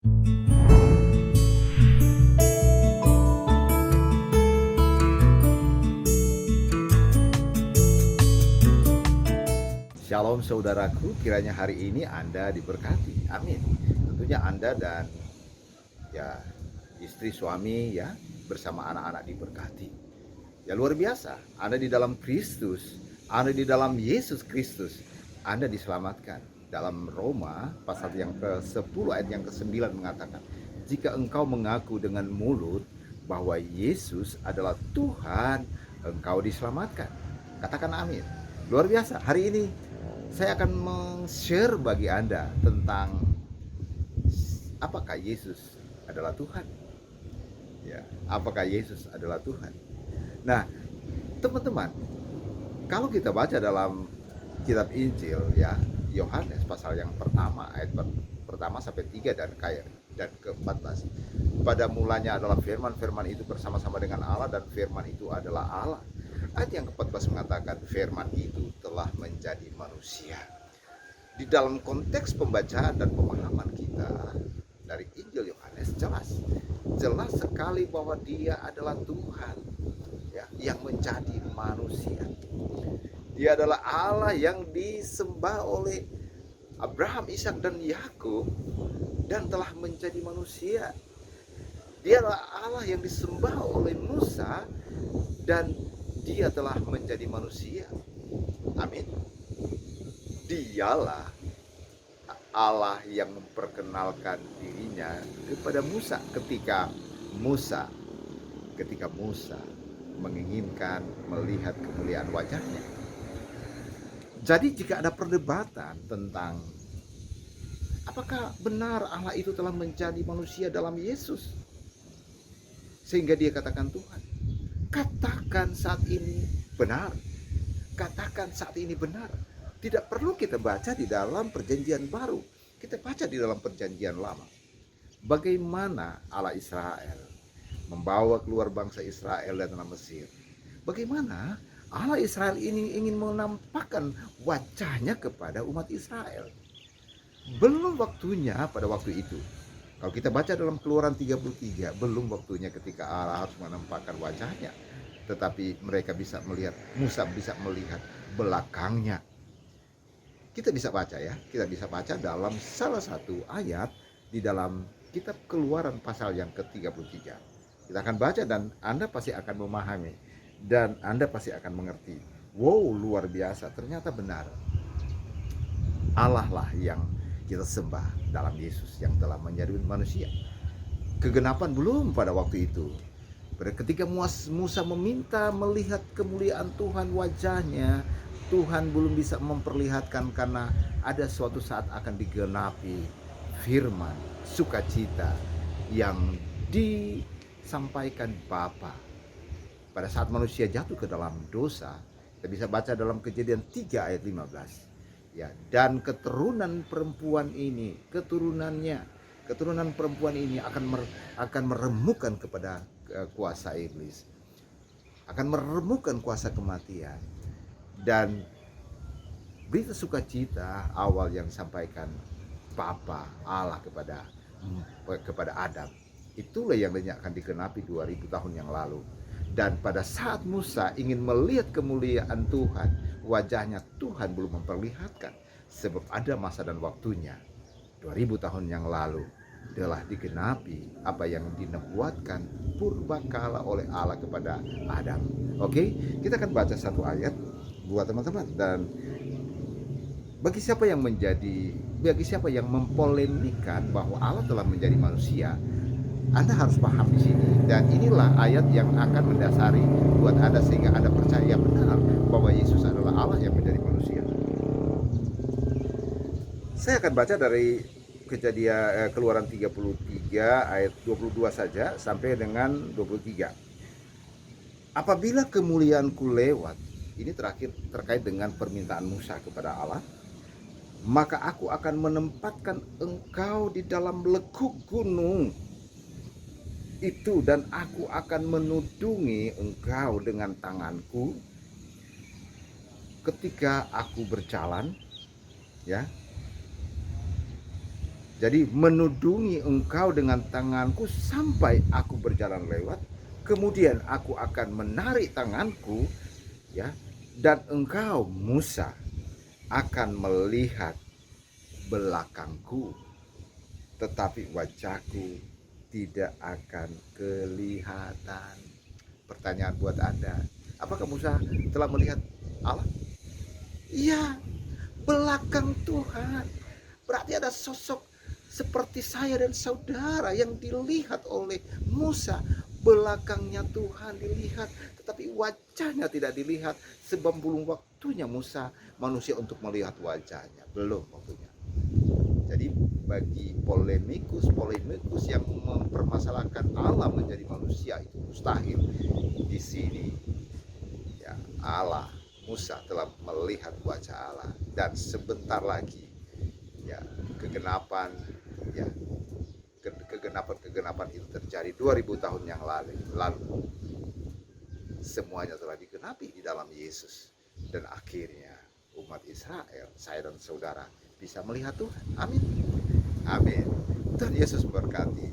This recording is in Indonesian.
Shalom saudaraku, kiranya hari ini Anda diberkati. Amin. Tentunya Anda dan ya istri suami ya bersama anak-anak diberkati. Ya luar biasa, Anda di dalam Kristus, Anda di dalam Yesus Kristus, Anda diselamatkan. Dalam Roma pasal yang ke-10 ayat yang ke-9 mengatakan, jika engkau mengaku dengan mulut bahwa Yesus adalah Tuhan, engkau diselamatkan. Katakan amin. Luar biasa, hari ini saya akan men-share bagi Anda tentang apakah Yesus adalah Tuhan. Ya, apakah Yesus adalah Tuhan? Nah, teman-teman, kalau kita baca dalam kitab Injil ya, Yohanes pasal yang pertama ayat pertama sampai 3 dan ke-14. Pada mulanya adalah firman, firman itu bersama-sama dengan Allah dan firman itu adalah Allah. Ayat yang ke-14 mengatakan firman itu telah menjadi manusia. Di dalam konteks pembacaan dan pemahaman kita dari Injil Yohanes jelas sekali bahwa dia adalah Tuhan ya, yang menjadi manusia. Dia adalah Allah yang disembah oleh Abraham, Ishak dan Yakub dan telah menjadi manusia. Dia adalah Allah yang disembah oleh Musa dan dia telah menjadi manusia. Amin. Dialah Allah yang memperkenalkan dirinya kepada Musa ketika Musa menginginkan melihat kemuliaan wajahnya. Jadi jika ada perdebatan tentang apakah benar Allah itu telah menjadi manusia dalam Yesus sehingga dia katakan Tuhan, katakan saat ini benar. Katakan saat ini benar. Tidak perlu kita baca di dalam perjanjian baru. Kita baca di dalam perjanjian lama. Bagaimana Allah Israel membawa keluar bangsa Israel dari tanah Mesir. Bagaimana Allah Israel ini ingin menampakkan wajahnya kepada umat Israel. Belum waktunya pada waktu itu. Kalau kita baca dalam Keluaran 33, belum waktunya ketika Allah harus menampakkan wajahnya. Tetapi mereka bisa melihat, Musa bisa melihat belakangnya. Kita bisa baca ya, kita bisa baca dalam salah satu ayat di dalam kitab Keluaran pasal yang ke-33. Kita akan baca dan Anda pasti akan memahami dan Anda pasti akan mengerti. Wow, luar biasa, ternyata benar. Allah lah yang kita sembah dalam Yesus yang telah menjadi manusia. Kegenapan belum pada waktu itu. Ketika Musa meminta melihat kemuliaan Tuhan wajahnya, Tuhan belum bisa memperlihatkan karena ada suatu saat akan digenapi firman sukacita yang disampaikan Bapa. Pada saat manusia jatuh ke dalam dosa, kita bisa baca dalam Kejadian 3 ayat 15. Ya, dan keturunan perempuan ini, keturunan perempuan ini akan meremukkan kepada kuasa iblis, akan meremukkan kuasa kematian. Dan berita sukacita awal yang disampaikan Bapa Allah kepada Adam, itulah yang akan digenapi 2000 tahun yang lalu. Dan pada saat Musa ingin melihat kemuliaan Tuhan, wajahnya Tuhan belum memperlihatkan. Sebab ada masa dan waktunya. 2000 tahun yang lalu telah digenapi apa yang dinubuatkan purbakala oleh Allah kepada Adam. Oke, kita akan baca satu ayat buat teman-teman. Dan bagi siapa yang mempolemikan bahwa Allah telah menjadi manusia, Anda harus paham di sini, dan inilah ayat yang akan mendasari buat Anda sehingga Anda percaya benar bahwa Yesus adalah Allah yang menjadi manusia. Saya akan baca dari Keluaran 33 ayat 22 saja sampai dengan 23. Apabila kemuliaanku lewat, ini terkait dengan permintaan Musa kepada Allah, maka aku akan menempatkan engkau di dalam lekuk gunung itu dan aku akan menudungi engkau dengan tanganku ketika aku berjalan, ya. Jadi menudungi engkau dengan tanganku sampai aku berjalan lewat, kemudian aku akan menarik tanganku, ya, dan engkau Musa akan melihat belakangku, tetapi wajahku tidak akan kelihatan. Pertanyaan buat Anda, apakah Musa telah melihat Allah? Iya, belakang Tuhan. Berarti ada sosok seperti saya dan saudara yang dilihat oleh Musa. Belakangnya Tuhan dilihat, tetapi wajahnya tidak dilihat, sebab belum waktunya Musa manusia untuk melihat wajahnya. Belum waktunya. Jadi bagi polemikus yang mempermasalahkan Allah menjadi manusia itu mustahil. Di sini ya, Allah, Musa telah melihat wajah Allah, dan sebentar lagi ya kegenapan, ya kegenapan itu terjadi 2000 tahun yang lalu semuanya telah digenapi di dalam Yesus, dan akhirnya umat Israel, saya dan saudara, bisa melihat Tuhan. Amin. Amin. Tuhan Yesus berkati.